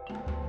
Nice.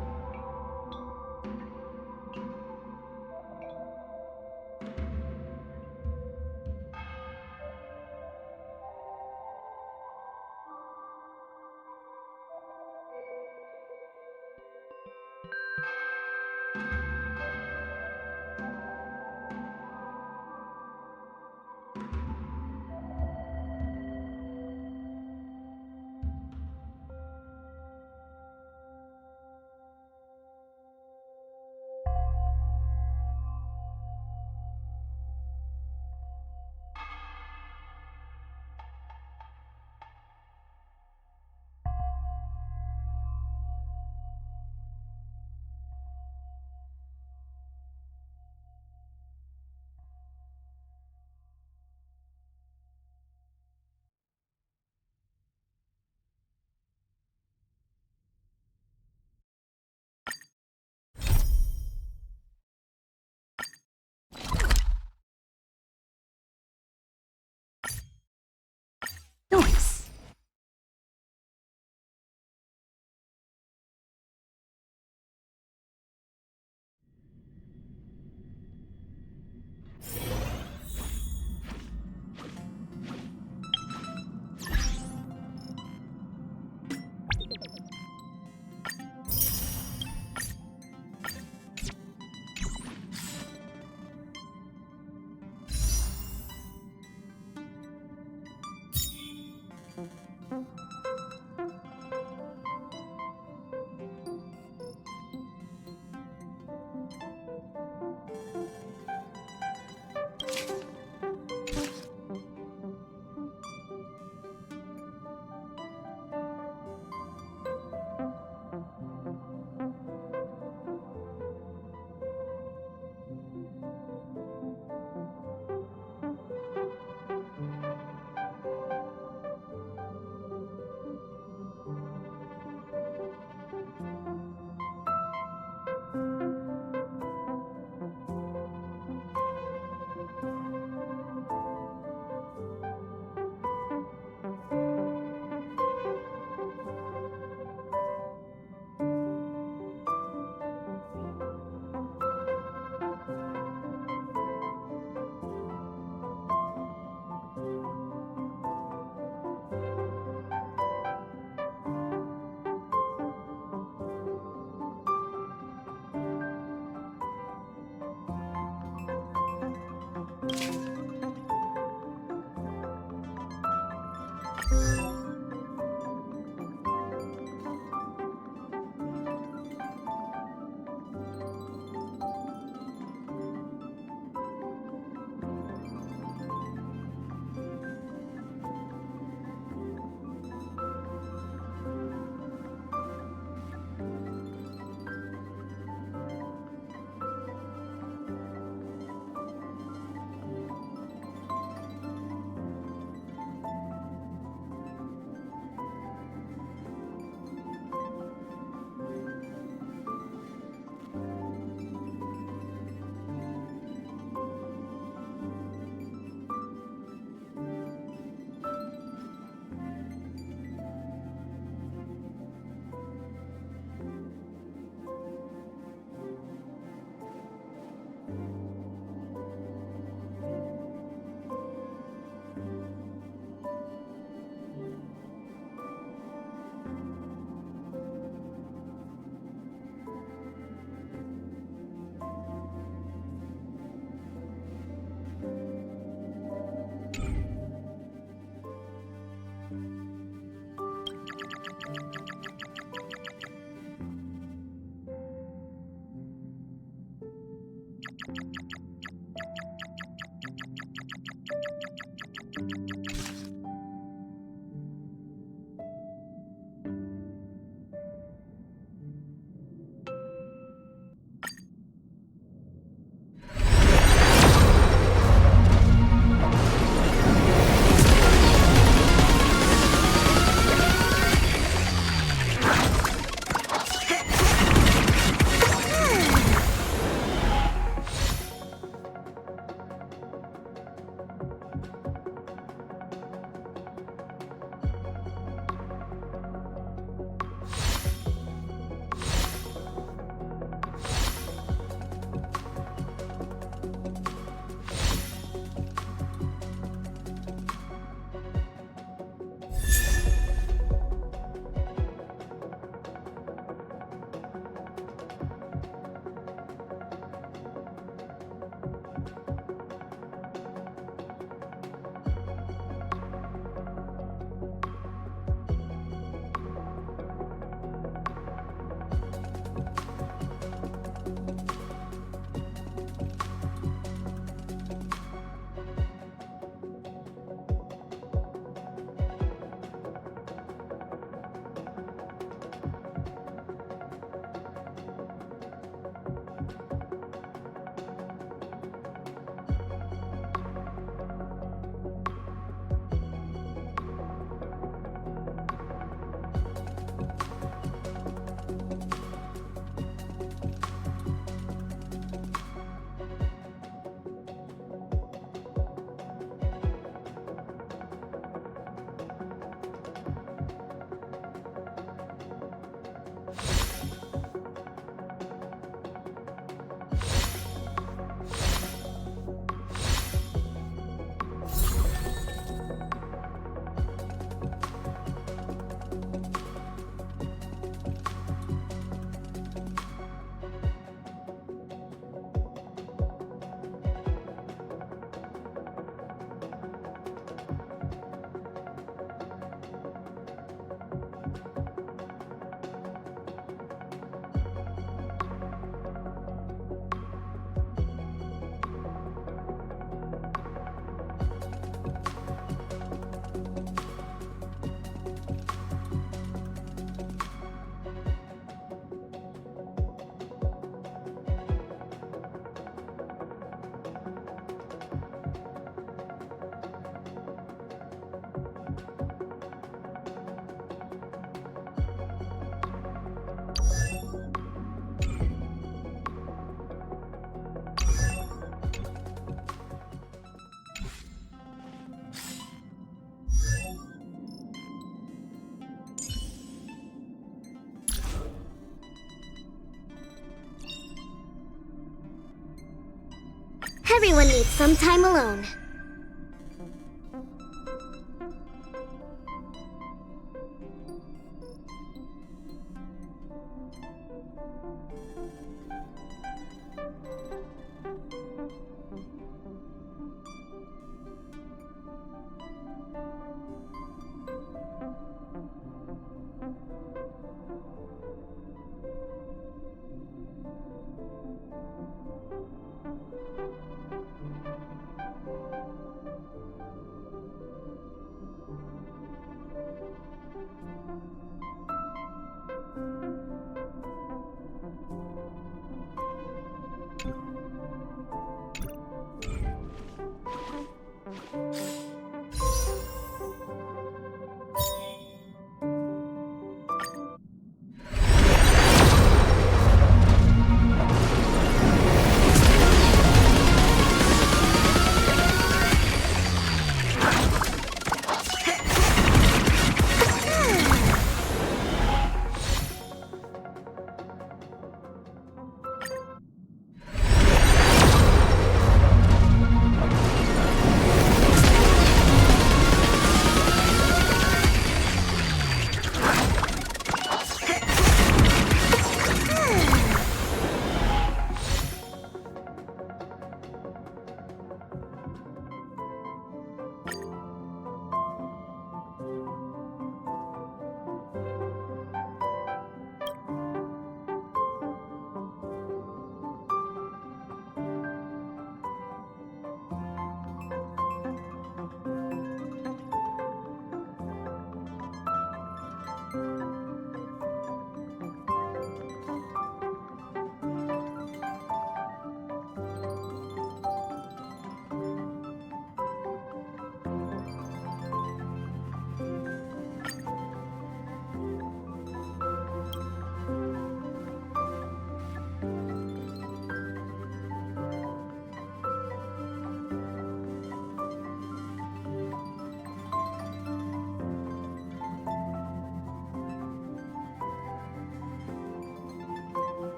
Everyone needs some time alone.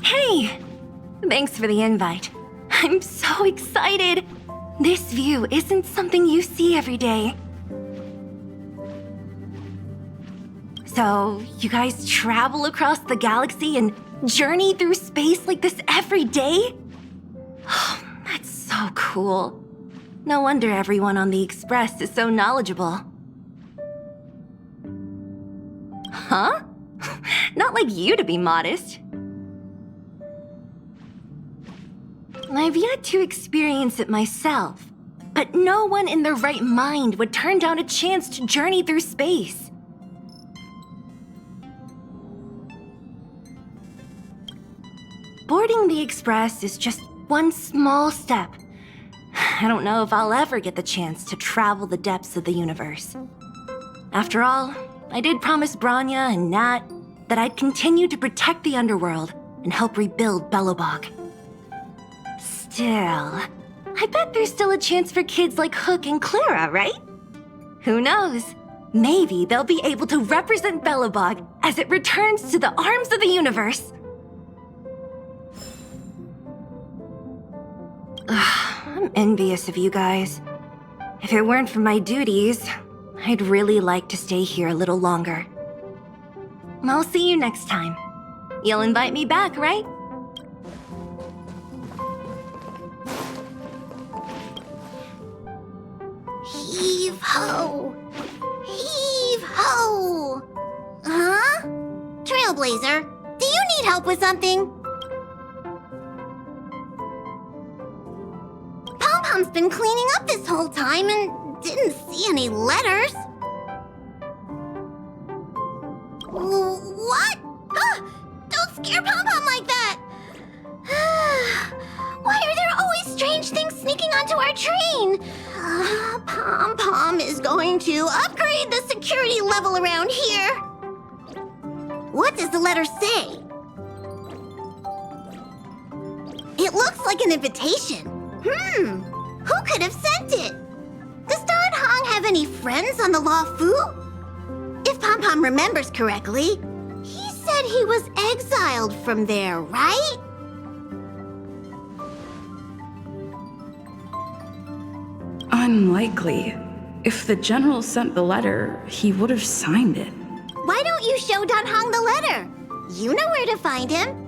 Hey! Thanks for the invite. I'm so excited! This view isn't something you see every day. So, you guys travel across the galaxy and journey through space like this every day? Oh, that's so cool. No wonder everyone on the Express is so knowledgeable. Huh? Not like you to be modest. I've yet to experience it myself, but no one in their right mind would turn down a chance to journey through space. Boarding the Express is just one small step. I don't know if I'll ever get the chance to travel the depths of the universe. After all, I did promise Branya and Nat that I'd continue to protect the underworld and help rebuild Belobog. Still, I bet there's still a chance for kids like Hook and Clara, right? Who knows? Maybe they'll be able to represent Belobog as it returns to the arms of the universe. I'm envious of you guys. If it weren't for my duties, I'd really like to stay here a little longer. I'll see you next time. You'll invite me back, right? Heave ho! Heave ho! Huh? Trailblazer, do you need help with something? Pom-Pom's been cleaning up this whole time and didn't see any letters. What? Don't scare Pom-Pom like that! Why are there always strange things sneaking onto our train. Pom Pom is going to upgrade the security level around here. What does the letter say? It looks like an invitation. Who could have sent it? Does Don Hong have any friends on the Law Fu? If Pom Pom remembers correctly, he said he was exiled from there, right? Unlikely. If the general sent the letter, he would have signed it. Why don't you show Don Hong the letter? You know where to find him.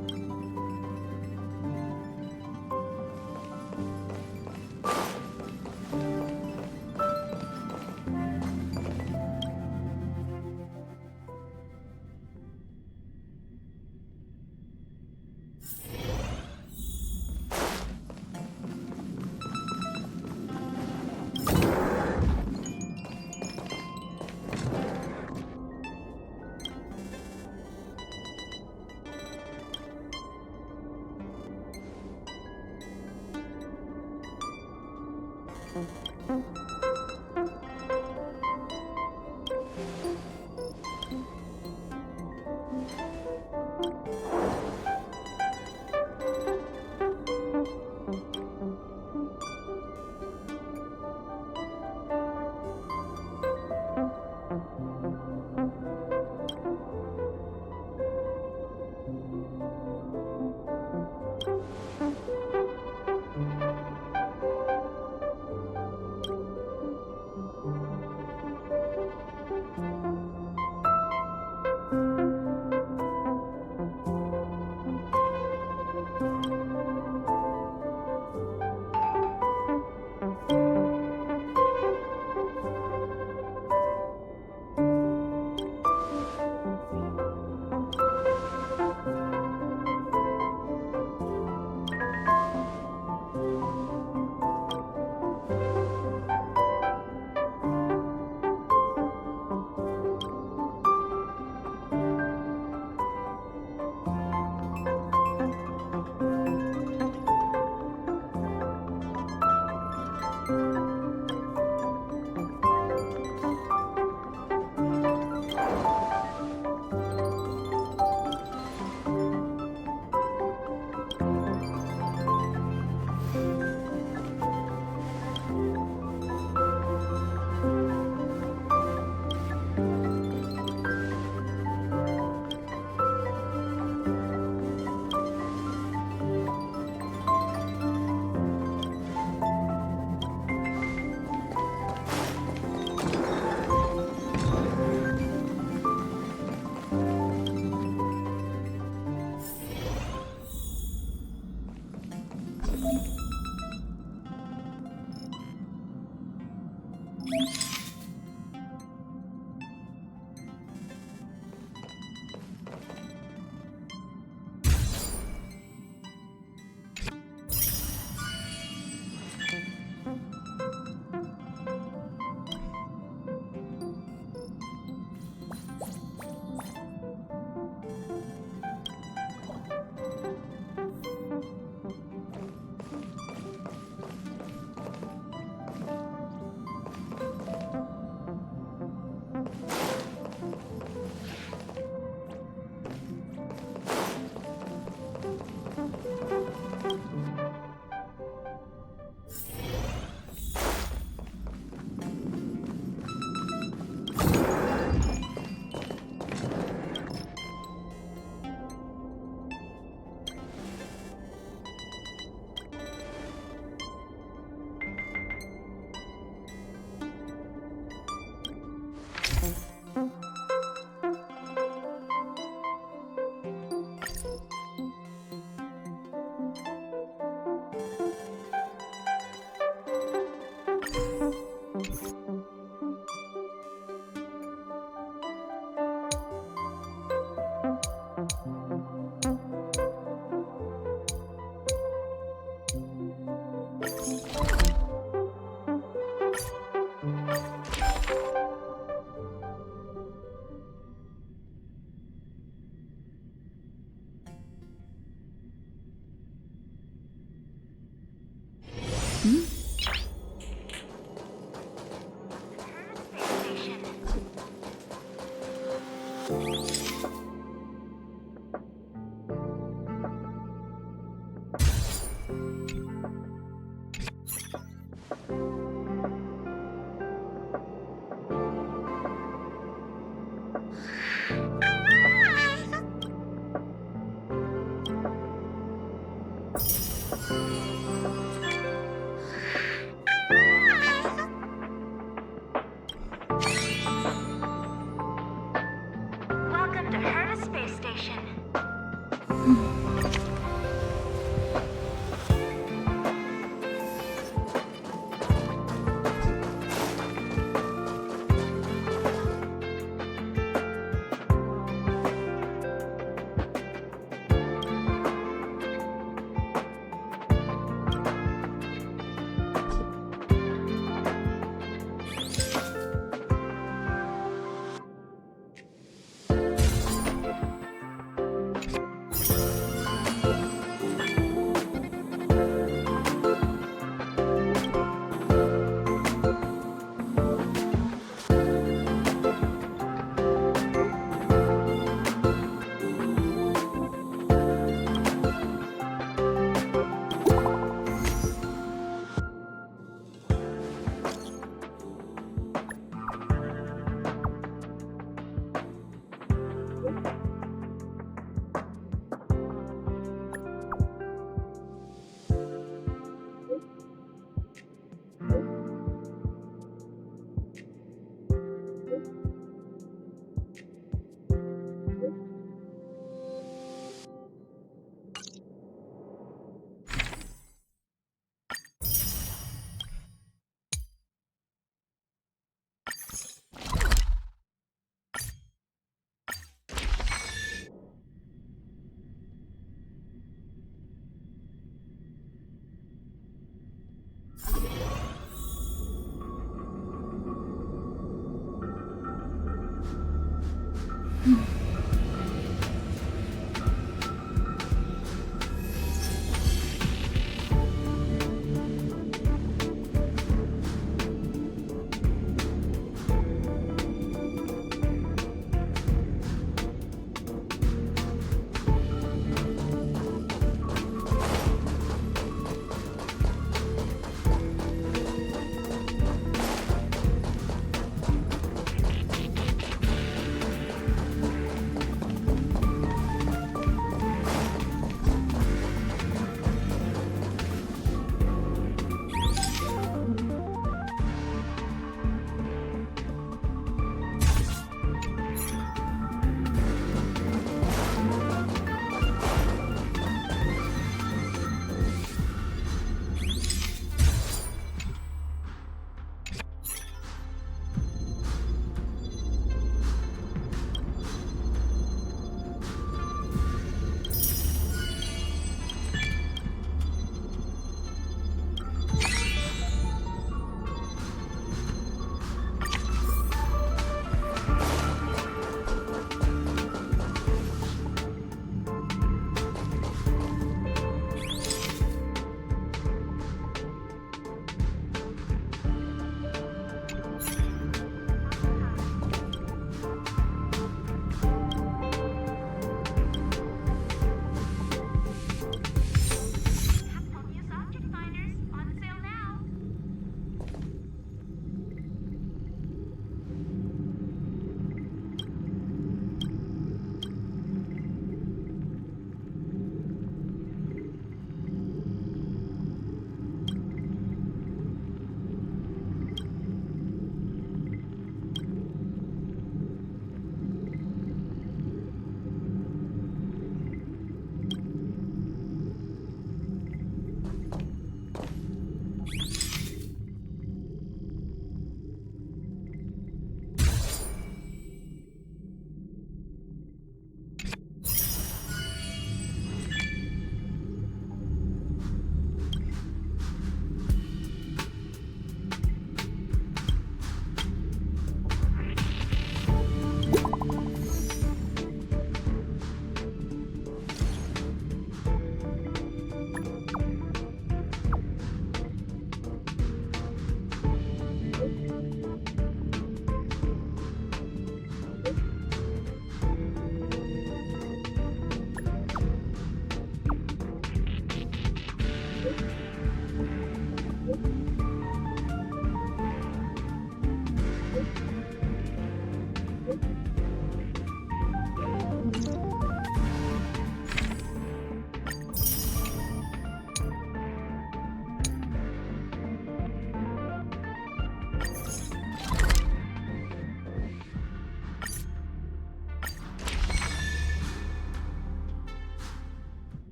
Welcome to Herta Space Station.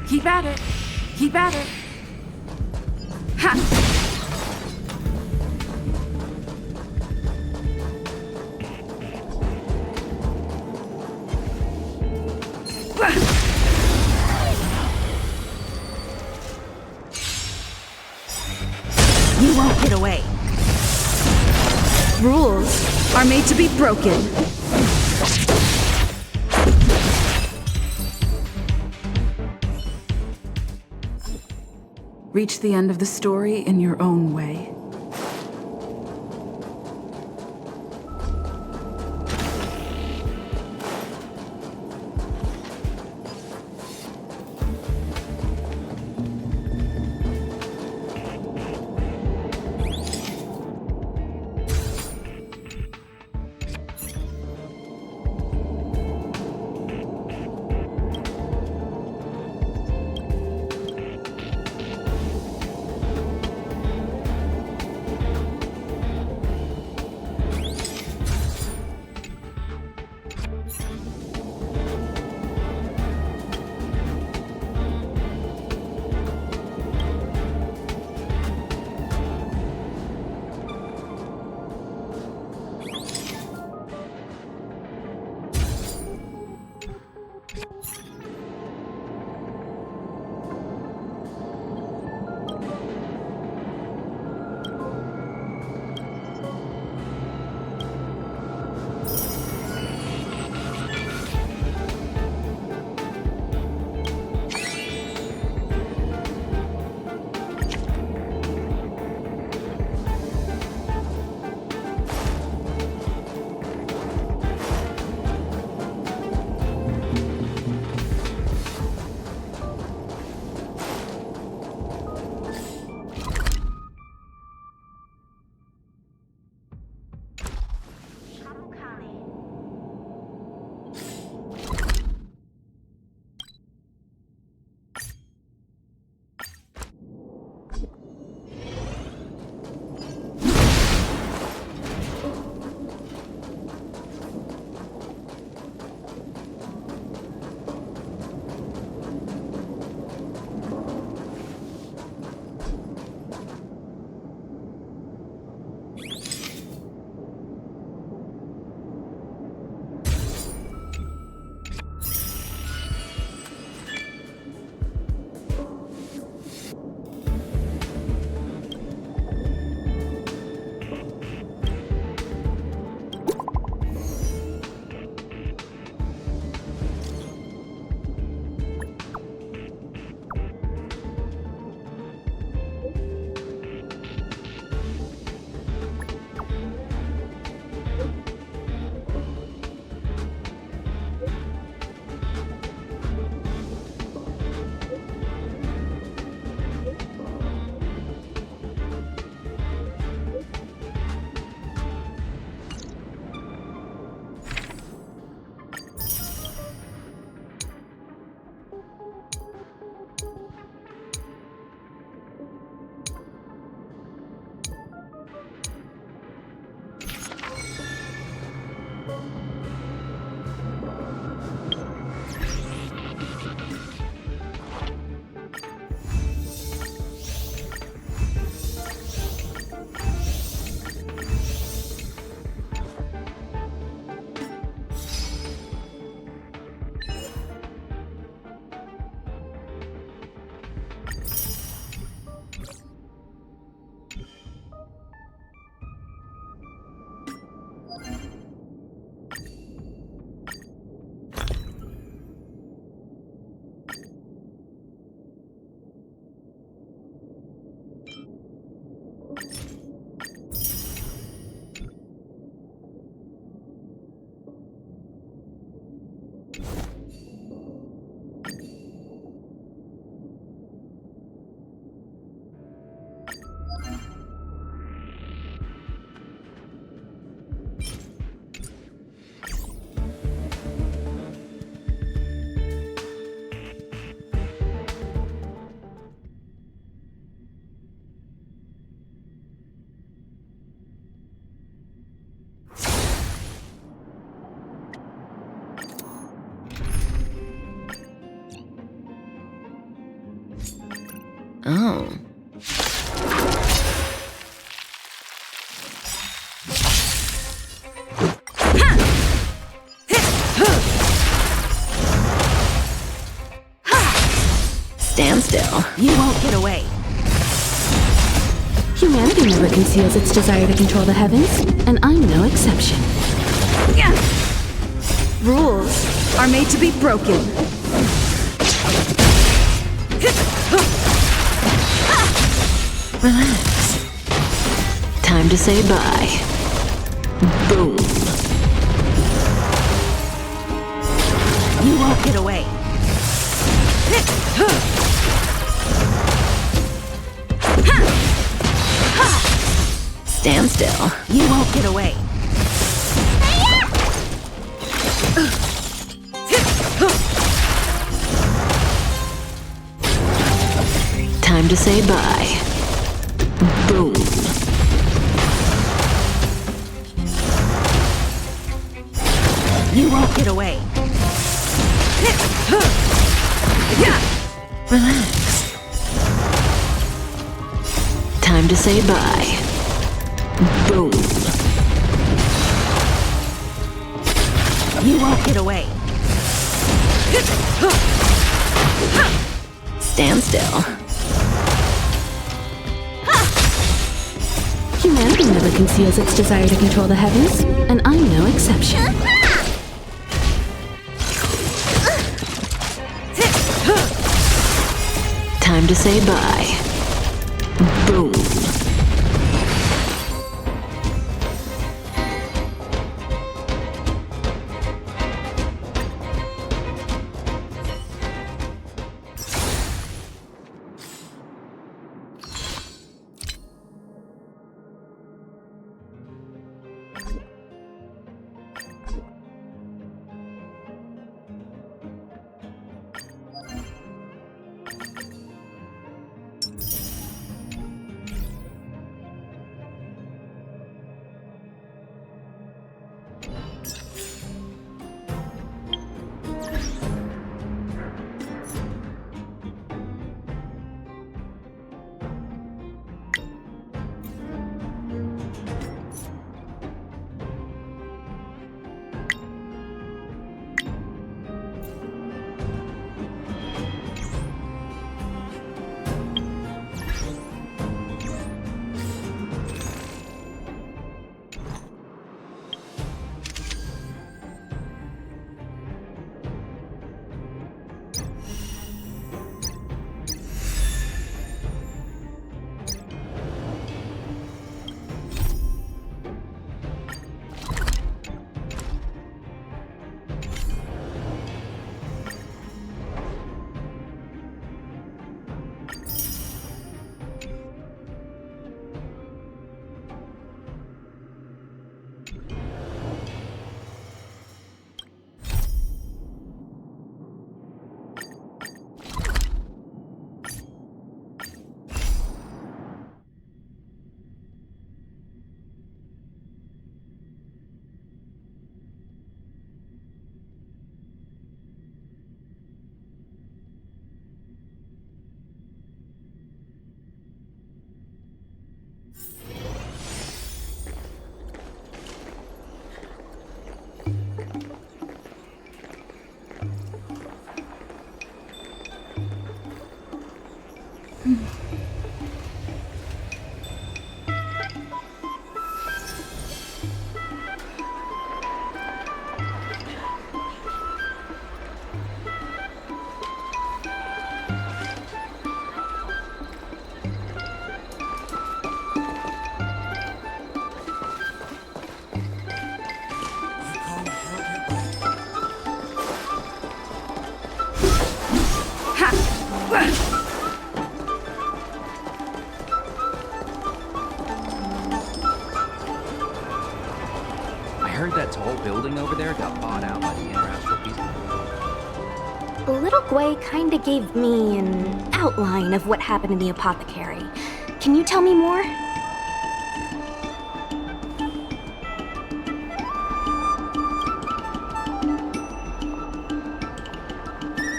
Keep at it. Keep at it. Ha! You won't get away. Rules are made to be broken. Reach the end of the story in your own way. Oh. Stand still. You won't get away. Humanity never conceals its desire to control the heavens, and I'm no exception. Rules are made to be broken. Relax. Time to say bye. Boom. You won't get away. Stand still. You won't get away. Time to say bye. Boom. You won't get away. Relax. Time to say bye. Boom. You won't get away. Stand still. Humanity never conceals its desire to control the heavens, and I'm no exception. Time to say bye. Boom. I heard that tall building over there got bought out by the International Peace. Little Gwei kinda gave me an outline of what happened in the apothecary. Can you tell me more?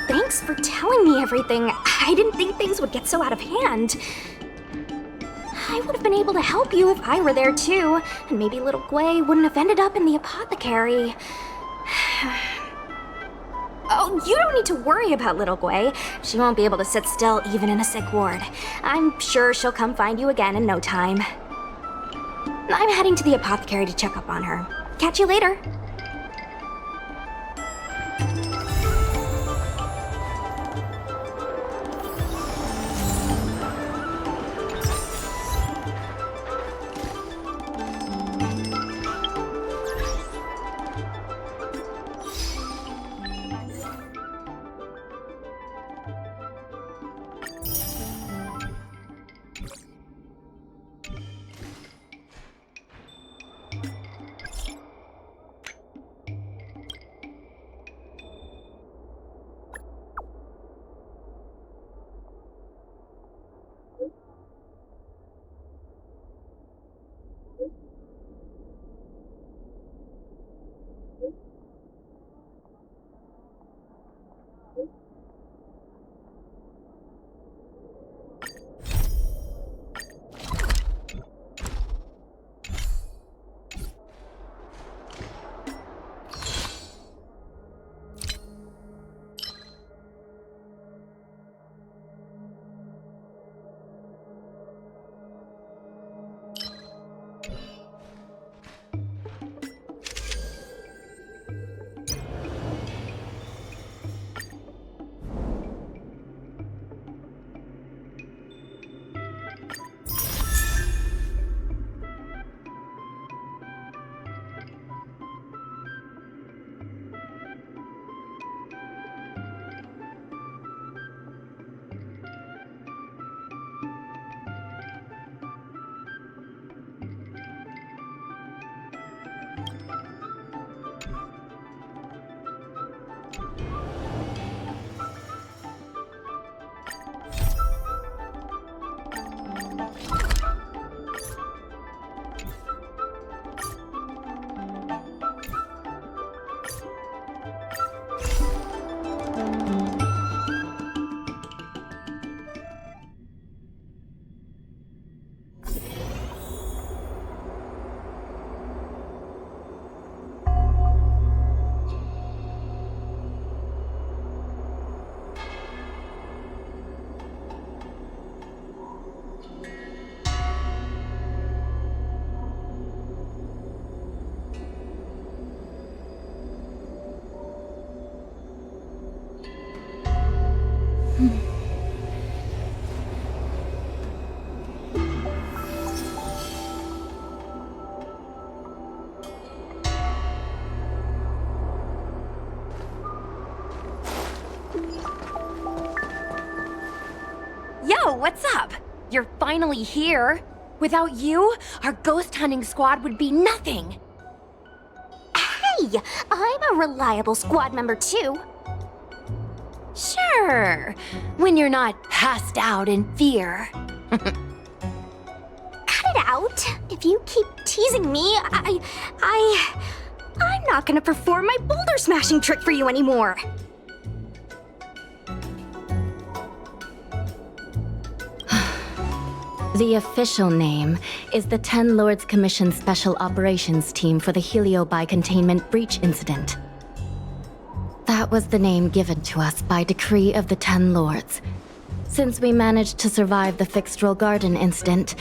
Thank Thanks for telling me everything. I didn't think things would get so out of hand. I would have been able to help you if I were there too, and maybe little Gwei wouldn't have ended up in the apothecary. Oh, you don't need to worry about little Gwei. She won't be able to sit still even in a sick ward. I'm sure she'll come find you again in no time. I'm heading to the apothecary to check up on her. Catch you later. Yo, what's up? You're finally here. Without you, our ghost hunting squad would be nothing. Hey, I'm a reliable squad member too. Sure, when you're not passed out in fear. Cut it out. If you keep teasing me, I'm not gonna perform my boulder smashing trick for you anymore. The official name is the Ten Lords Commission Special Operations Team for the Heliobi Containment Breach Incident. That was the name given to us by decree of the Ten Lords. Since we managed to survive the Fixed-Roll Garden incident,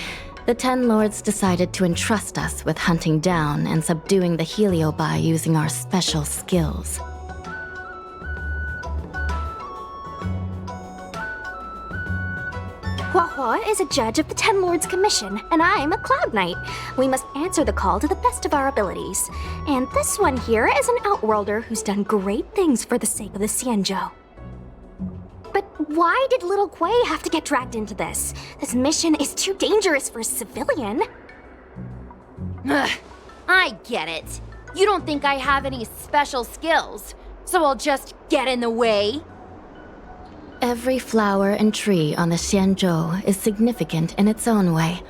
the Ten Lords decided to entrust us with hunting down and subduing the Heliobi using our special skills. Huahua is a judge of the Ten Lords Commission, and I'm a Cloud Knight. We must answer the call to the best of our abilities. And this one here is an Outworlder who's done great things for the sake of the Xianzhou. But why did little Gwei have to get dragged into this? This mission is too dangerous for a civilian. Ugh, I get it. You don't think I have any special skills, so I'll just get in the way? Every flower and tree on the Xianzhou is significant in its own way.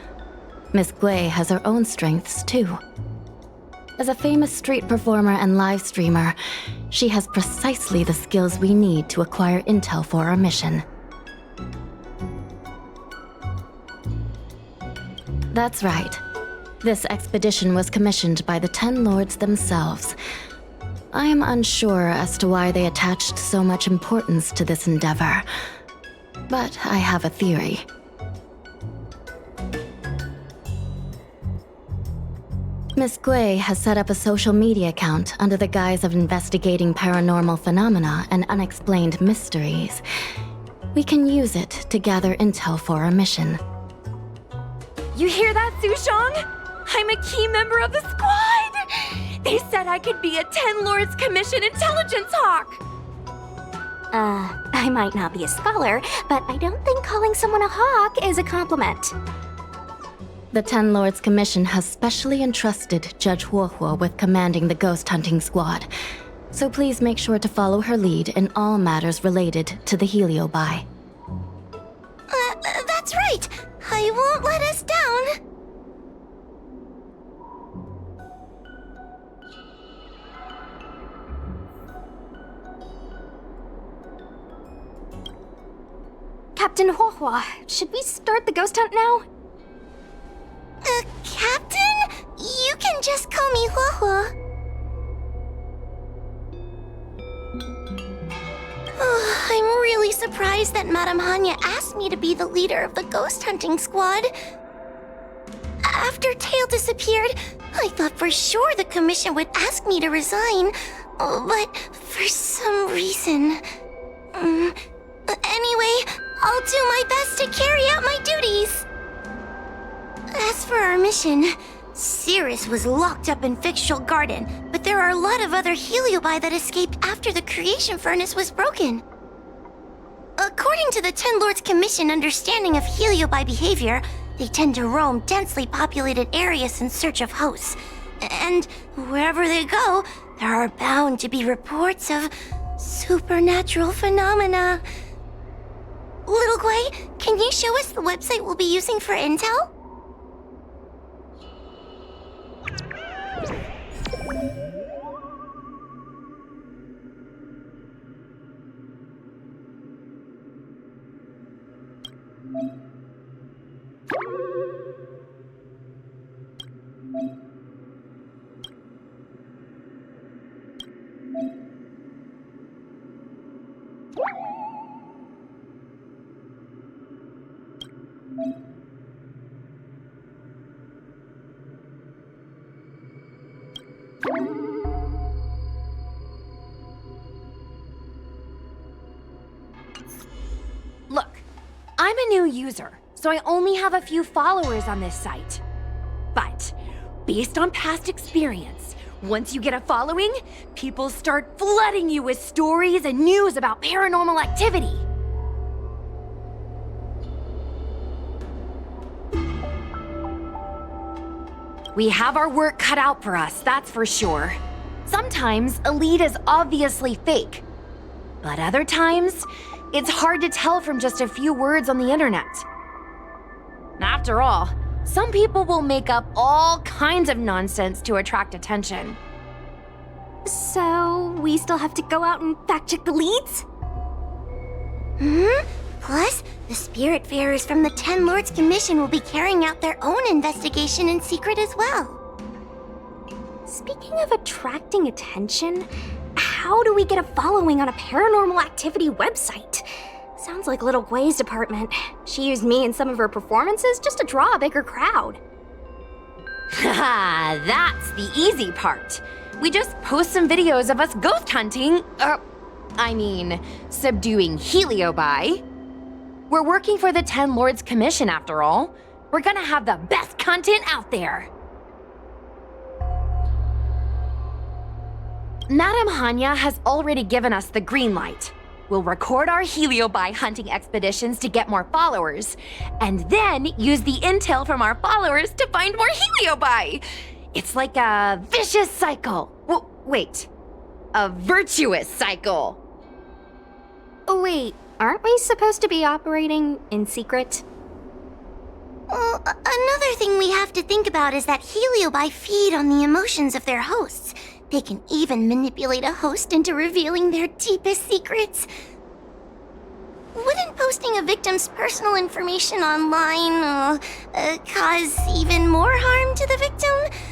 Miss Gwei has her own strengths, too. As a famous street performer and live streamer, she has precisely the skills we need to acquire intel for our mission. That's right. This expedition was commissioned by the Ten Lords themselves. I am unsure as to why they attached so much importance to this endeavor, but I have a theory. Miss Gui has set up a social media account under the guise of investigating paranormal phenomena and unexplained mysteries. We can use it to gather intel for our mission. You hear that, Sushong? I'm a key member of the squad! They said I could be a Ten Lords Commission intelligence hawk! I might not be a scholar, but I don't think calling someone a hawk is a compliment. The Ten Lords Commission has specially entrusted Judge Huohuo with commanding the ghost hunting squad, so please make sure to follow her lead in all matters related to the Heliobi. That's right. I won't let us down. Captain Huohua, should we start the ghost hunt now? Captain? You can just call me Huohuo. I'm really surprised that Madame Hanya asked me to be the leader of the ghost hunting squad. After Tail disappeared, I thought for sure the commission would ask me to resign, but for some reason... Anyway, I'll do my best to carry out my duties. As for our mission, Cirrus was locked up in Fictional Garden, but there are a lot of other Heliobi that escaped after the creation furnace was broken. According to the Ten Lords Commission understanding of Heliobi behavior, they tend to roam densely populated areas in search of hosts. And wherever they go, there are bound to be reports of supernatural phenomena. Little Gui, can you show us the website we'll be using for intel? Look, I'm a new user, so I only have a few followers on this site. But, based on past experience, once you get a following, people start flooding you with stories and news about paranormal activity. We have our work cut out for us, that's for sure. Sometimes a lead is obviously fake, but other times, it's hard to tell from just a few words on the internet. After all, some people will make up all kinds of nonsense to attract attention. So, we still have to go out and fact-check the leads? Plus, the Spiritfarers from the Ten Lords Commission will be carrying out their own investigation in secret as well. Speaking of attracting attention, how do we get a following on a paranormal activity website? Sounds like Little Gui's department. She used me in some of her performances just to draw a bigger crowd. Haha, that's the easy part. We just post some videos of us ghost hunting, subduing Heliobi. We're working for the Ten Lords Commission after all. We're gonna have the best content out there. Madame Hanya has already given us the green light. We'll record our Heliobi hunting expeditions to get more followers, and then use the intel from our followers to find more Heliobi. It's like a vicious cycle. Wait, a virtuous cycle. Oh wait, aren't we supposed to be operating in secret? Well, another thing we have to think about is that Heliobi feed on the emotions of their hosts. They can even manipulate a host into revealing their deepest secrets. Wouldn't posting a victim's personal information online cause even more harm to the victim?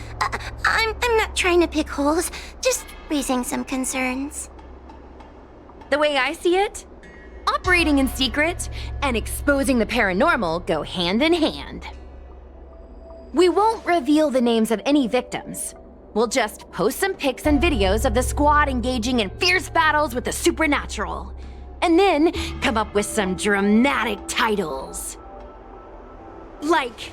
I'm not trying to pick holes, just raising some concerns. The way I see it, operating in secret and exposing the paranormal go hand in hand. We won't reveal the names of any victims. We'll just post some pics and videos of the squad engaging in fierce battles with the supernatural. And then come up with some dramatic titles. Like,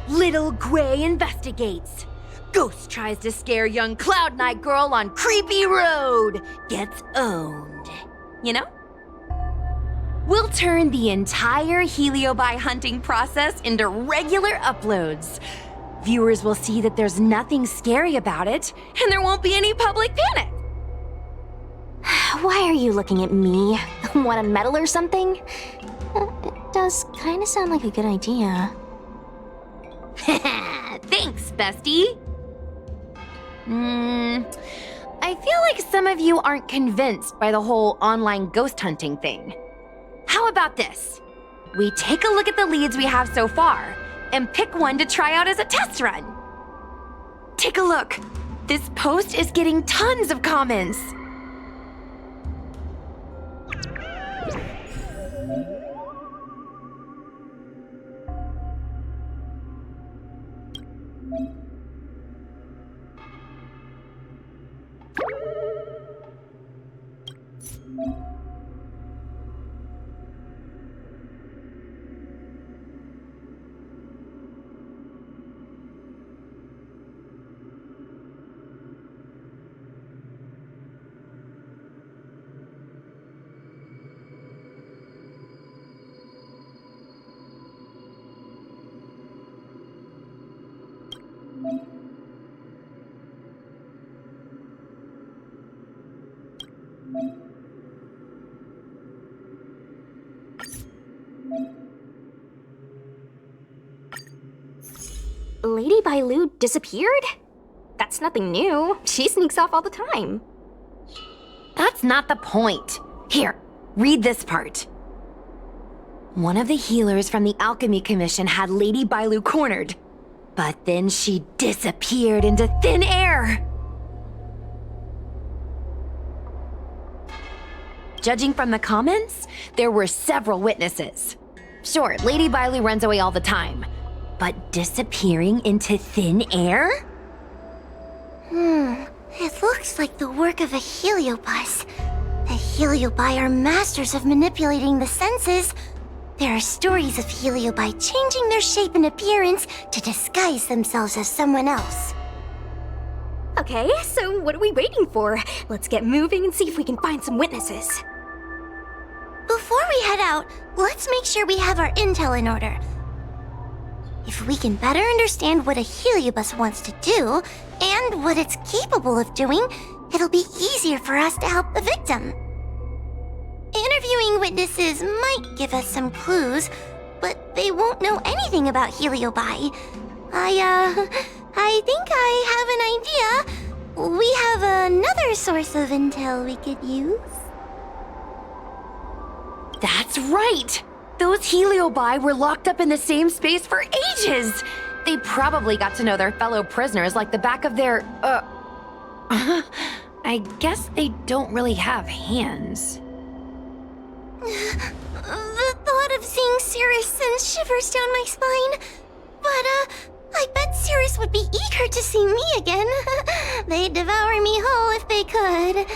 Little Gray Investigates. Ghost tries to scare young Cloud Knight girl on creepy road. Gets owned. You know? We'll turn the entire Heliobi hunting process into regular uploads. Viewers will see that there's nothing scary about it, and there won't be any public panic. Why are you looking at me? Want a medal or something? It does kind of sound like a good idea. Thanks, bestie. I feel like some of you aren't convinced by the whole online ghost hunting thing. How about this? We take a look at the leads we have so far and pick one to try out as a test run. Take a look. This post is getting tons of comments. Lady Bailu disappeared? That's nothing new. She sneaks off all the time. That's not the point. Here, read this part. One of the healers from the Alchemy Commission had Lady Bailu cornered, but then she disappeared into thin air. Judging from the comments, there were several witnesses. Sure, Lady Bailu runs away all the time, but disappearing into thin air? It looks like the work of a heliobus. The heliobi are masters of manipulating the senses. There are stories of heliobi changing their shape and appearance to disguise themselves as someone else. Okay, so what are we waiting for? Let's get moving and see if we can find some witnesses. Before we head out, let's make sure we have our intel in order. If we can better understand what a heliobus wants to do, and what it's capable of doing, it'll be easier for us to help the victim. Interviewing witnesses might give us some clues, but they won't know anything about heliobi. I think I have an idea. We have another source of intel we could use. That's right! Those heliobi were locked up in the same space for ages! They probably got to know their fellow prisoners like the back of their, I guess they don't really have hands. The thought of seeing Cirrus sends shivers down my spine. But, I bet Cirrus would be eager to see me again. They'd devour me whole if they could.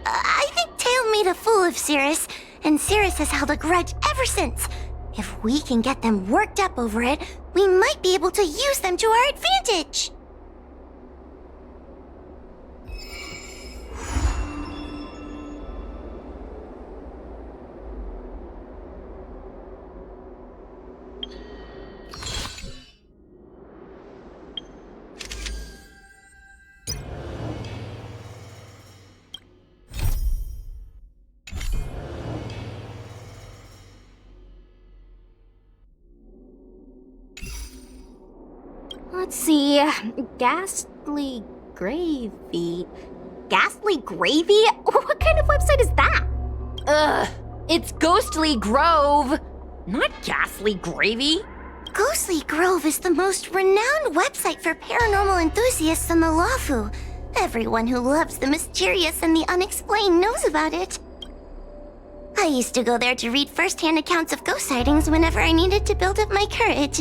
I think Tail made a fool of Cirrus, and Cirrus has held a grudge ever since. If we can get them worked up over it, we might be able to use them to our advantage. Let's see. Ghastly Gravy. Ghastly Gravy? What kind of website is that? Ugh, it's Ghostly Grove, not Ghastly Gravy. Ghostly Grove is the most renowned website for paranormal enthusiasts on the Lawfu. Everyone who loves the mysterious and the unexplained knows about it. I used to go there to read first-hand accounts of ghost sightings whenever I needed to build up my courage.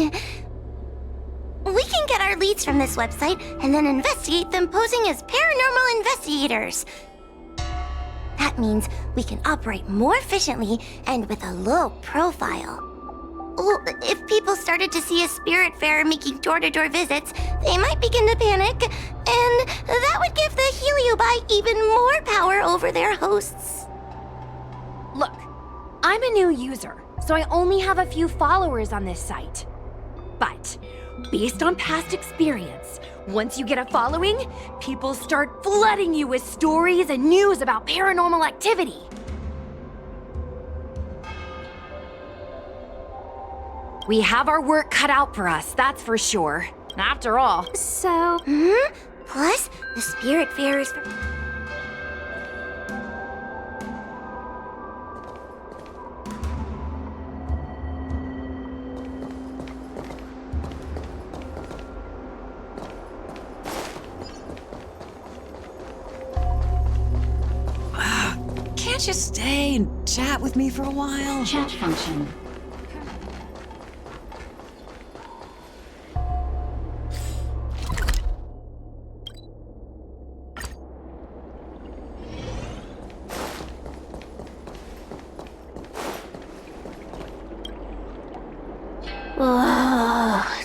We can get our leads from this website and then investigate them posing as paranormal investigators. That means we can operate more efficiently and with a low profile. Well, if people started to see a Spiritfarer making door-to-door visits, they might begin to panic, and that would give the Heliobi even more power over their hosts. Look, I'm a new user, so I only have a few followers on this site. But, based on past experience, once you get a following, people start flooding you with stories and news about paranormal activity. We have our work cut out for us, that's for sure. After all. So, Plus, the Spiritfarers. Can't you stay and chat with me for a while? Chat function.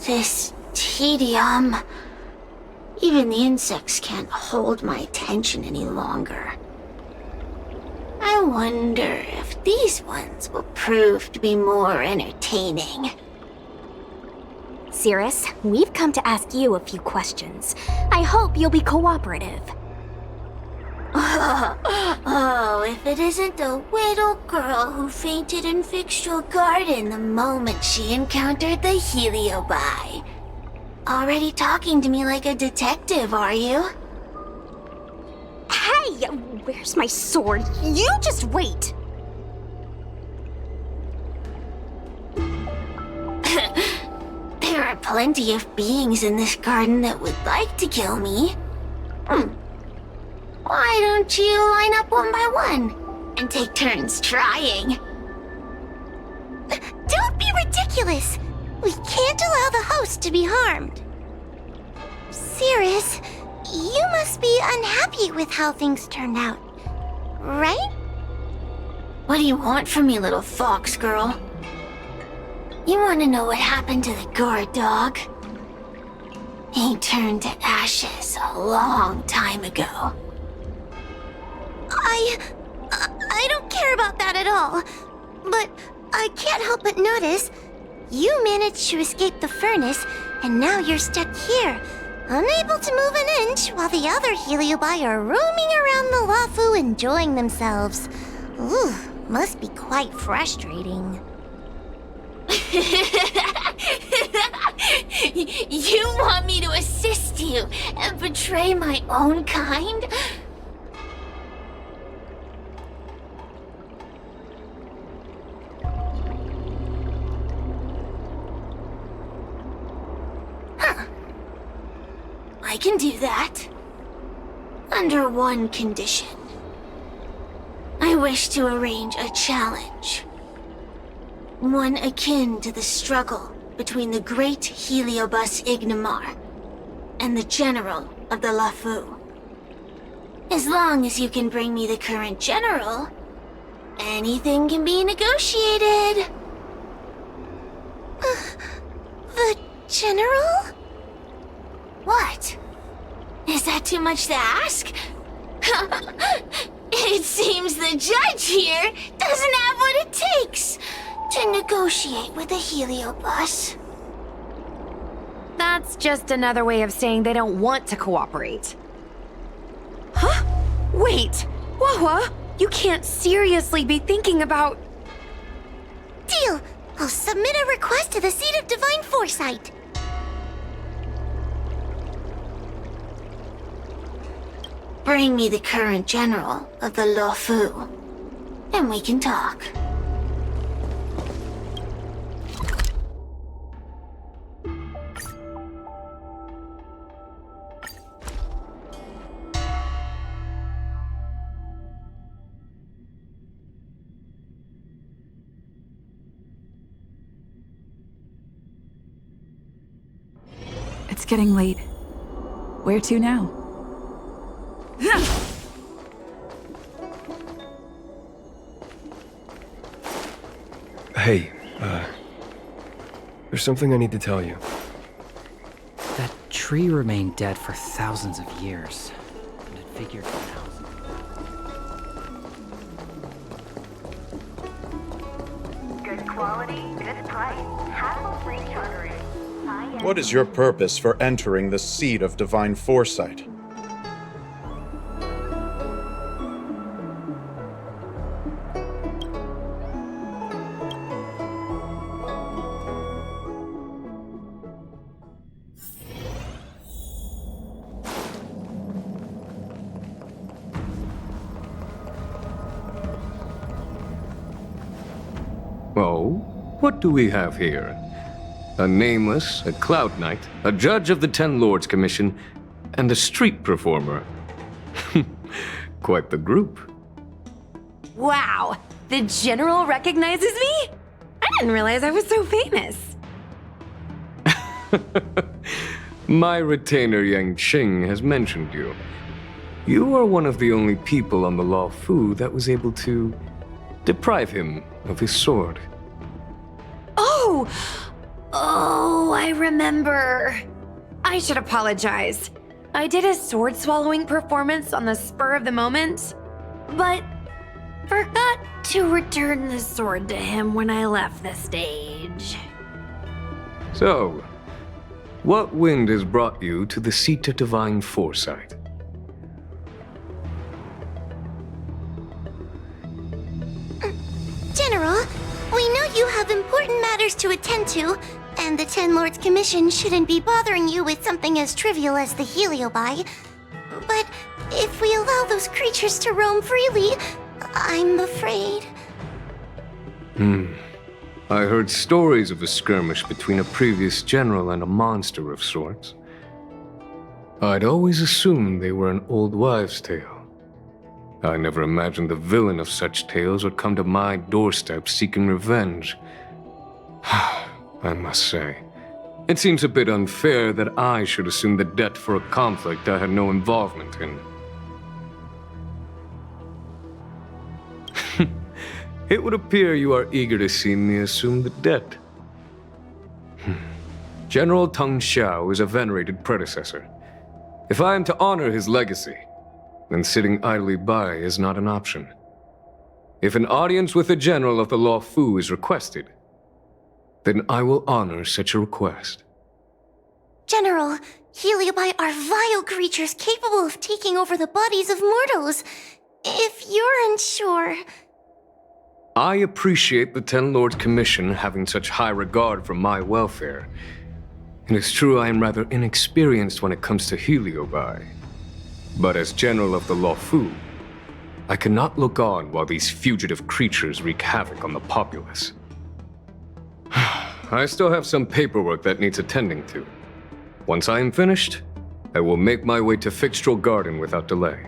This tedium. Even the insects can't hold my attention any longer. I wonder if these ones will prove to be more entertaining. Cirrus, we've come to ask you a few questions. I hope you'll be cooperative. Oh, if it isn't the widow girl who fainted in fixed your garden the moment she encountered the Heliobi. Already talking to me like a detective, are you? Hey, where's my sword? You just wait. There are plenty of beings in this garden that would like to kill me. Why don't you line up one by one and take turns trying? Don't be ridiculous! We can't allow the host to be harmed. Cirrus, you must be unhappy with how things turned out, right? What do you want from me, little fox girl? You want to know what happened to the guard dog? He turned to ashes a long time ago. I don't care about that at all. But I can't help but notice you managed to escape the furnace, and now you're stuck here, unable to move an inch while the other Heliobi are roaming around the Lawfu enjoying themselves. Ooh, must be quite frustrating. You want me to assist you and betray my own kind? I can do that. Under one condition. I wish to arrange a challenge. One akin to the struggle between the great Heliobus Ignamar and the general of the Lawfu. As long as you can bring me the current general, anything can be negotiated. The general? What? Is that too much to ask? It seems the judge here doesn't have what it takes to negotiate with the Heliobus. That's just another way of saying they don't want to cooperate. Huh? Wait, Wawa, you can't seriously be thinking about... Deal! I'll submit a request to the Seat of Divine Foresight. Bring me the current general of the Luofu, and we can talk. It's getting late. Where to now? Hey, there's something I need to tell you. That tree remained dead for thousands of years. And it figured thousands. Good quality, good price. Hassle-free chartering. What is your purpose for entering the seat of divine foresight? Oh, what do we have here? A nameless, a cloud knight, a judge of the Ten Lords Commission, and a street performer. Quite the group. Wow, the general recognizes me? I didn't realize I was so famous. My retainer Yang Qing has mentioned you. You are one of the only people on the Luofu that was able to deprive him of his sword. Oh, I remember. I should apologize. I did a sword swallowing performance on the spur of the moment, but forgot to return the sword to him when I left the stage. So, what wind has brought you to the seat of divine foresight? General, we know you have important matters to attend to, and the Ten Lords Commission shouldn't be bothering you with something as trivial as the Heliobi. But if we allow those creatures to roam freely, I'm afraid... I heard stories of a skirmish between a previous general and a monster of sorts. I'd always assumed they were an old wives' tale. I never imagined the villain of such tales would come to my doorstep seeking revenge. I must say, it seems a bit unfair that I should assume the debt for a conflict I had no involvement in. It would appear you are eager to see me assume the debt. General Teng Xiao is a venerated predecessor. If I am to honor his legacy, then sitting idly by is not an option. If an audience with a general of the Luofu is requested, then I will honor such a request. General, Heliobi are vile creatures capable of taking over the bodies of mortals. If you're unsure... I appreciate the Ten Lords Commission having such high regard for my welfare. It is true I am rather inexperienced when it comes to Heliobi. But as General of the Luofu, I cannot look on while these fugitive creatures wreak havoc on the populace. I still have some paperwork that needs attending to. Once I am finished, I will make my way to Fixtral Garden without delay.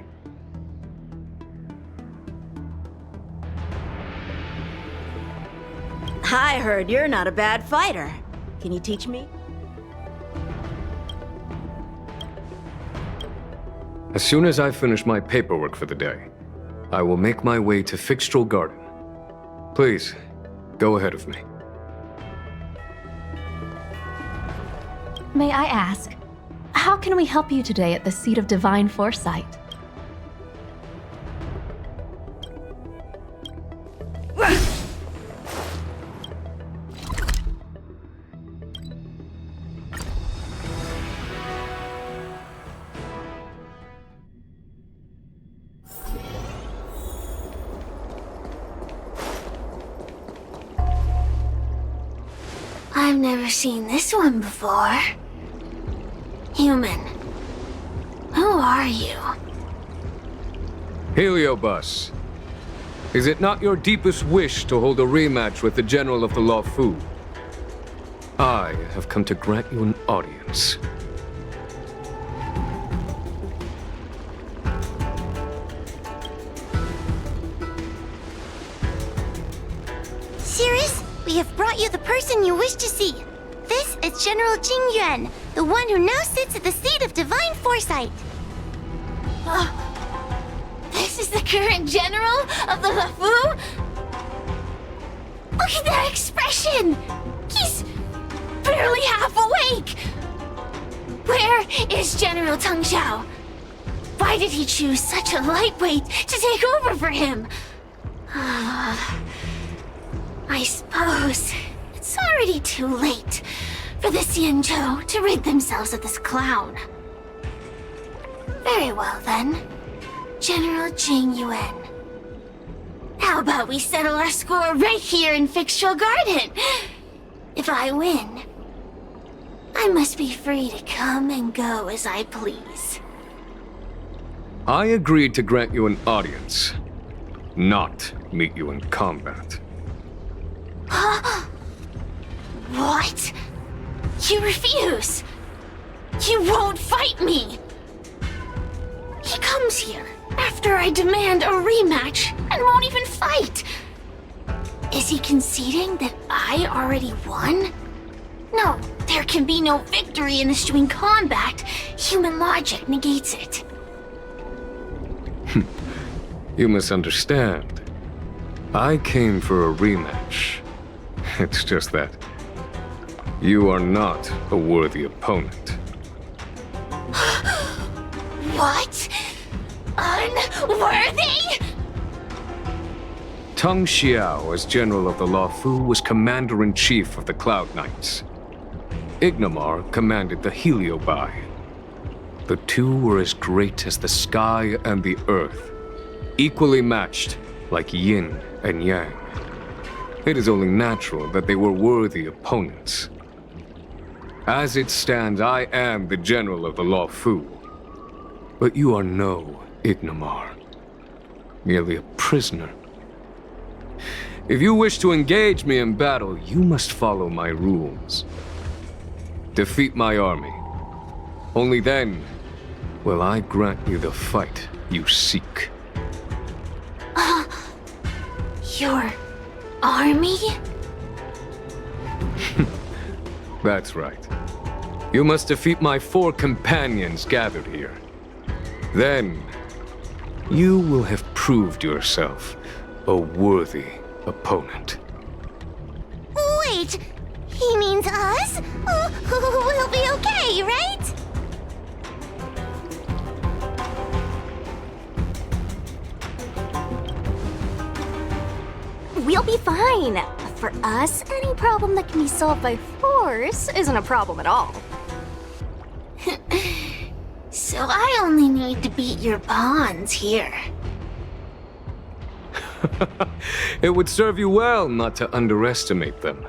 I heard you're not a bad fighter. Can you teach me? As soon as I finish my paperwork for the day, I will make my way to Fixtral Garden. Please, go ahead of me. May I ask, how can we help you today at the Seat of Divine Foresight? I've never seen this one before. Human, who are you? Heliobus, is it not your deepest wish to hold a rematch with the General of the Law Fu? I have come to grant you an audience. Cirrus, we have brought you the person you wish to see. This is General Jing Yuan, the one who now sits at the seat of divine foresight. This is the current general of the LeFou? Look at that expression! He's barely half awake! Where is General Teng Xiao? Why did he choose such a lightweight to take over for him? I suppose it's already too late for the Xianzhou to rid themselves of this clown. Very well then, General Jing Yuan. How about we settle our score right here in Fixtual Garden? If I win, I must be free to come and go as I please. I agreed to grant you an audience, not meet you in combat. What? You refuse? You won't fight me? He comes here after I demand a rematch and won't even fight. Is he conceding that I already won? No, there can be no victory in eschewing combat. Human logic negates it. You misunderstand. I came for a rematch. It's just that you are not a worthy opponent. What? Unworthy? Teng Xiao, as General of the LeFou, was Commander-in-Chief of the Cloud Knights. Ignamar commanded the Heliobi. The two were as great as the sky and the earth, equally matched like yin and yang. It is only natural that they were worthy opponents. As it stands, I am the General of the LeFou. But you are no Ignamar, merely a prisoner. If you wish to engage me in battle, you must follow my rules. Defeat my army. Only then will I grant you the fight you seek. Your army? That's right. You must defeat my 4 companions gathered here. Then, you will have proved yourself a worthy opponent. Wait, he means us? We'll be okay, right? We'll be fine. For us, any problem that can be solved by force isn't a problem at all. So I only need to beat your pawns here. It would serve you well not to underestimate them.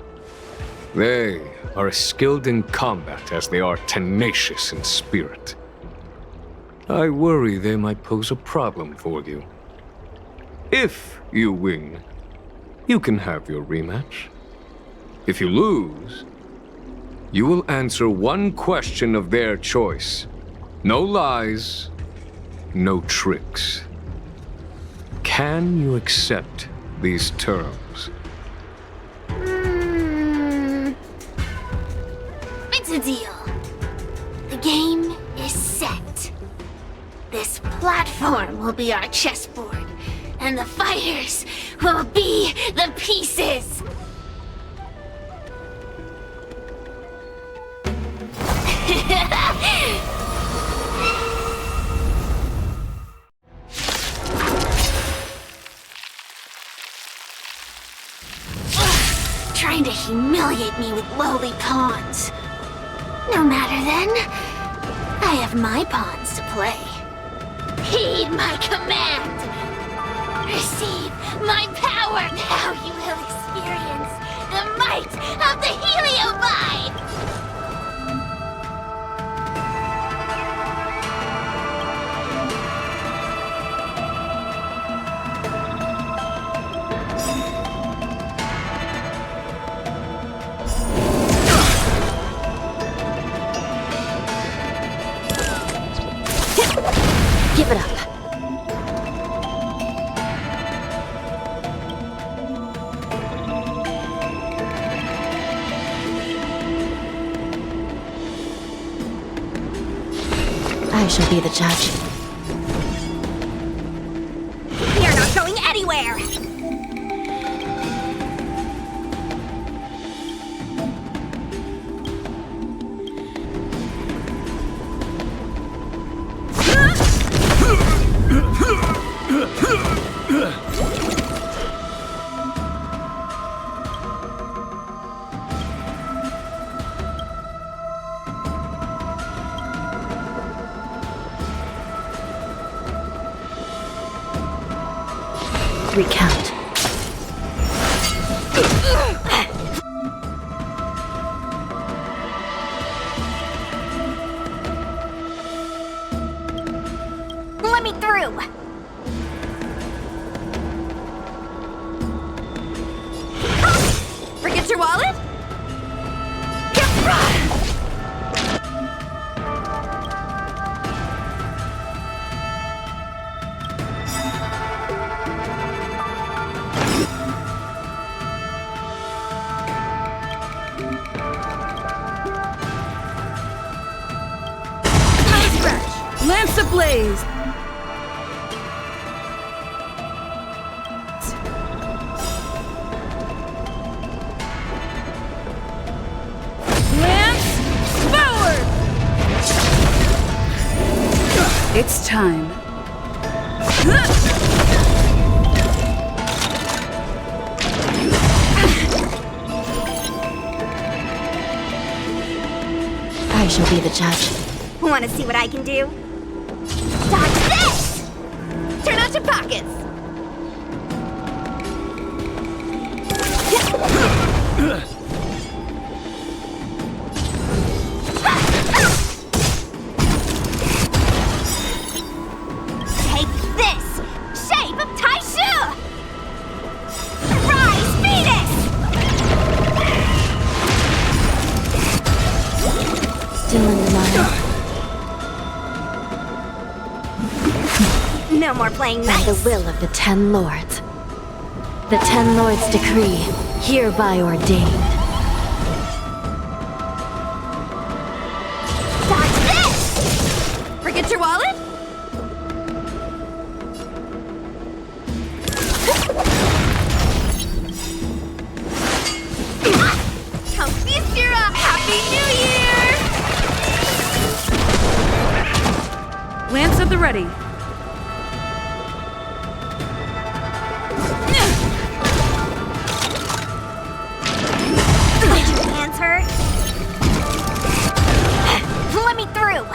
They are as skilled in combat as they are tenacious in spirit. I worry they might pose a problem for you. If you win, you can have your rematch. If you lose, you will answer one question of their choice. No lies, no tricks. Can you accept these terms? It's a deal. The game is set. This platform will be our chessboard, and the fighters will be the pieces. Trying to humiliate me with lowly pawns. No matter then. I have my pawns to play. Heed my command. Receive my power. Now you will experience the might of the Heliobi. Wrap it up. I shall be the judge. You're not going anywhere! Recount. Let me through! Forget your wallet? Lance ablaze! Lance forward! It's time. I shall be the judge. Want to see what I can do? Dodge this! Turn out your pockets! Take this! Shape of Taishu! Rise, Venus! Still in the mind. No more playing By nice. the will of the 10 Lords. The 10 Lords' decree, hereby ordained. Dodge this! Forget your wallet? Come feast your Happy New Year! Lance at the ready. Did your hands hurt? Let me through!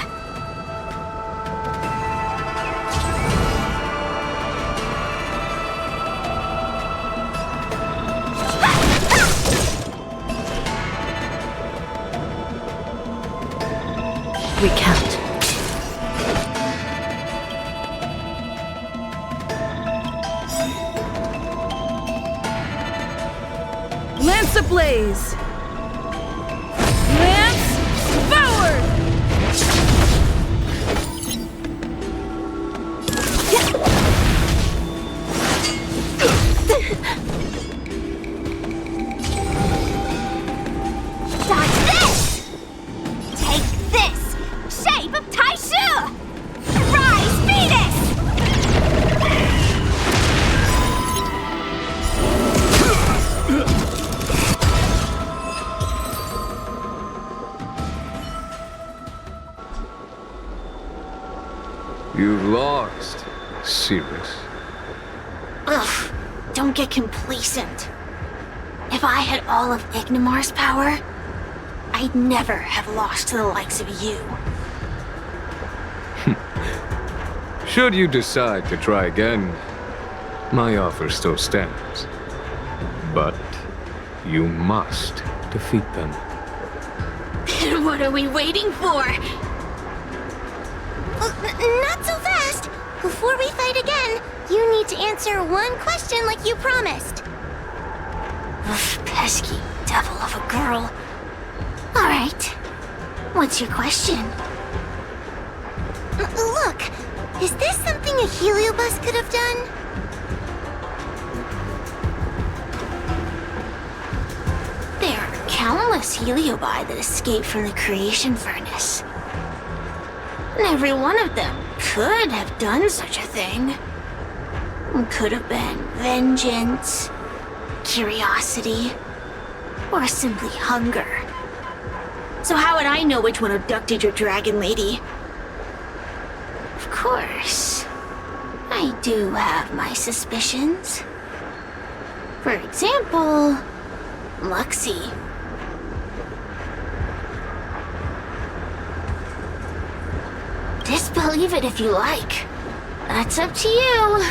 Recount. Lance ablaze! Lance forward! Dodge this! Take this! Shape of Taishu! Rise, Venus! You've lost, Sirius. Ugh, don't get complacent. If I had all of Ignimar's power, I'd never have lost to the likes of you. Should you decide to try again, my offer still stands. But you must defeat them. What are we waiting for? Not so fast! Before we fight again, you need to answer one question like you promised. Ugh, pesky devil of a girl. Alright. What's your question? Look, is this some a heliobus could have done? There are countless heliobi that escaped from the creation furnace. And every one of them could have done such a thing. Could have been vengeance, curiosity, or simply hunger. So how would I know which one abducted your dragon lady? Of course, I do have my suspicions. For example, Luxie. Disbelieve it if you like. That's up to you.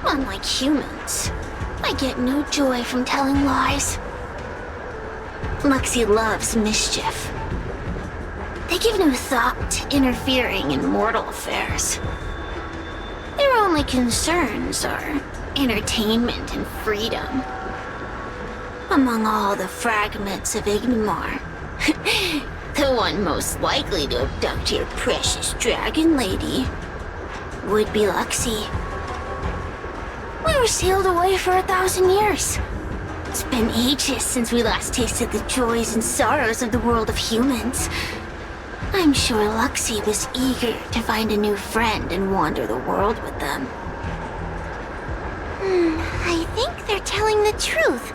Unlike humans, I get no joy from telling lies. Luxie loves mischief. They give no thought to interfering in mortal affairs. Their only concerns are entertainment and freedom. Among all the fragments of Ignimar, the one most likely to abduct your precious dragon lady would be Luxie. We were sealed away for 1,000 years. It's been ages since we last tasted the joys and sorrows of the world of humans. I'm sure Luxie was eager to find a new friend and wander the world with them. I think they're telling the truth.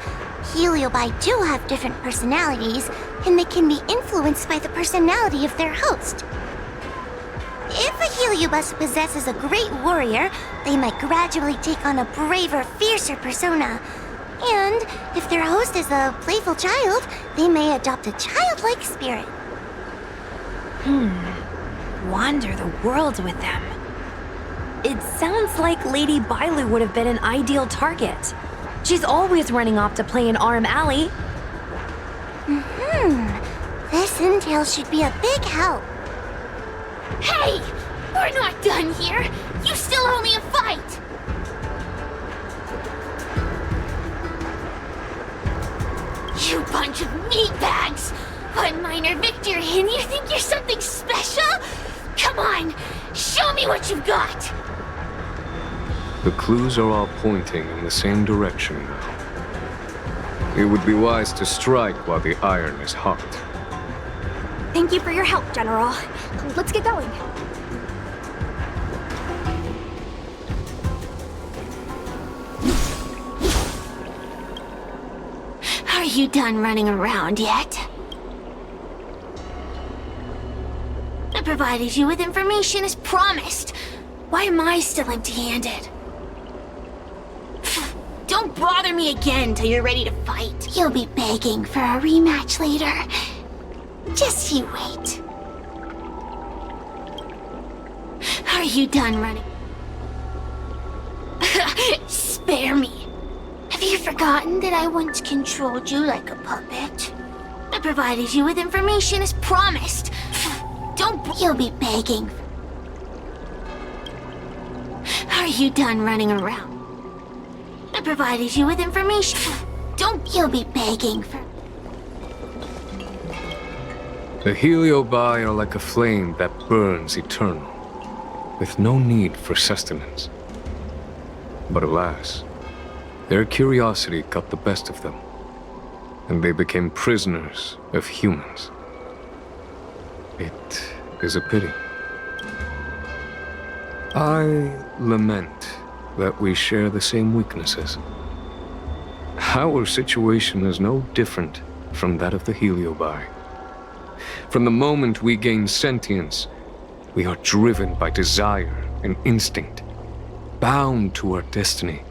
Heliobi do have different personalities, and they can be influenced by the personality of their host. If a heliobus possesses a great warrior, they might gradually take on a braver, fiercer persona. And if their host is a playful child, they may adopt a childlike spirit. Wander the world with them. It sounds like Lady Bailu would have been an ideal target. She's always running off to play in Arm Alley. This intel should be a big help. Hey! We're not done here! You still owe me a fight! You bunch of meatbags! One minor victory and you think you're something special? Come on, show me what you've got! The clues are all pointing in the same direction now. It would be wise to strike while the iron is hot. Thank you for your help, General. Let's get going. Are you done running around yet? I provided you with information as promised. Why am I still empty-handed? Don't bother me again till you're ready to fight. You'll be begging for a rematch later. Just you wait. Are you done running? Spare me. Have you forgotten that I once controlled you like a puppet? I provided you with information as promised. You'll be begging. Are you done running around? I provided you with information. You'll be begging for... The heliobi are like a flame that burns eternal, with no need for sustenance. But alas, their curiosity got the best of them, and they became prisoners of humans. It is a pity. I lament that we share the same weaknesses. Our situation is no different from that of the heliobi. From the moment we gain sentience, we are driven by desire and instinct, bound to our destiny,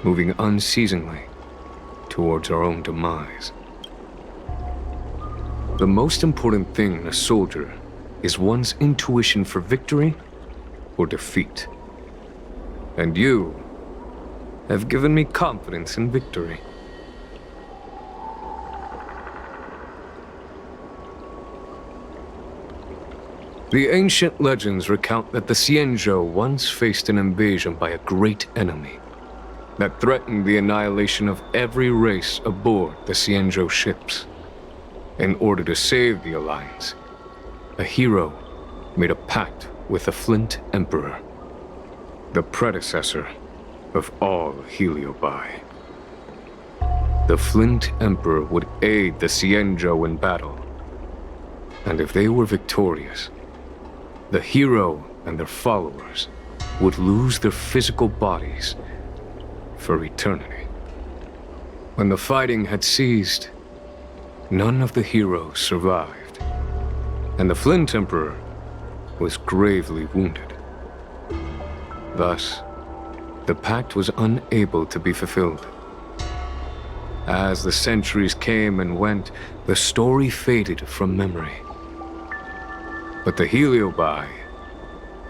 moving unceasingly towards our own demise. The most important thing in a soldier is one's intuition for victory or defeat. And you have given me confidence in victory. The ancient legends recount that the Xianzhou once faced an invasion by a great enemy that threatened the annihilation of every race aboard the Xianzhou ships. In order to save the Alliance, a hero made a pact with the Flint Emperor. the predecessor of all Heliobi. The Flint Emperor would aid the Xianzhou in battle. And if they were victorious, the hero and their followers would lose their physical bodies for eternity. When the fighting had ceased, none of the heroes survived, and the Flint Emperor was gravely wounded. Thus, the pact was unable to be fulfilled. As the centuries came and went, the story faded from memory. But the Heliobi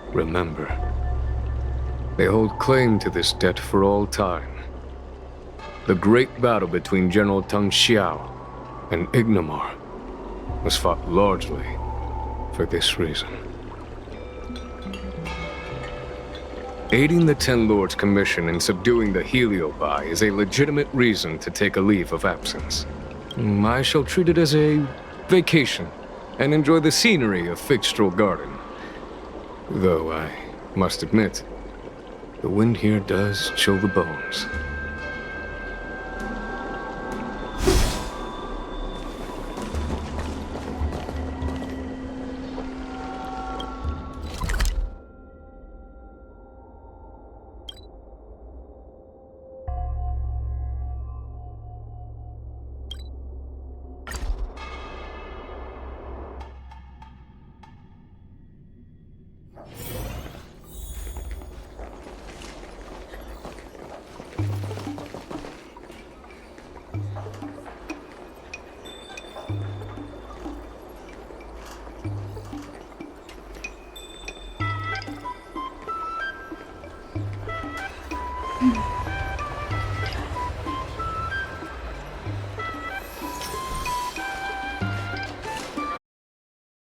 remember. They hold claim to this debt for all time. The great battle between General Tang Xiao and Ignamar was fought largely for this reason. Aiding the Ten Lords' Commission in subduing the Heliobi is a legitimate reason to take a leave of absence. I shall treat it as a vacation and enjoy the scenery of Fixtral Garden. Though I must admit, the wind here does chill the bones.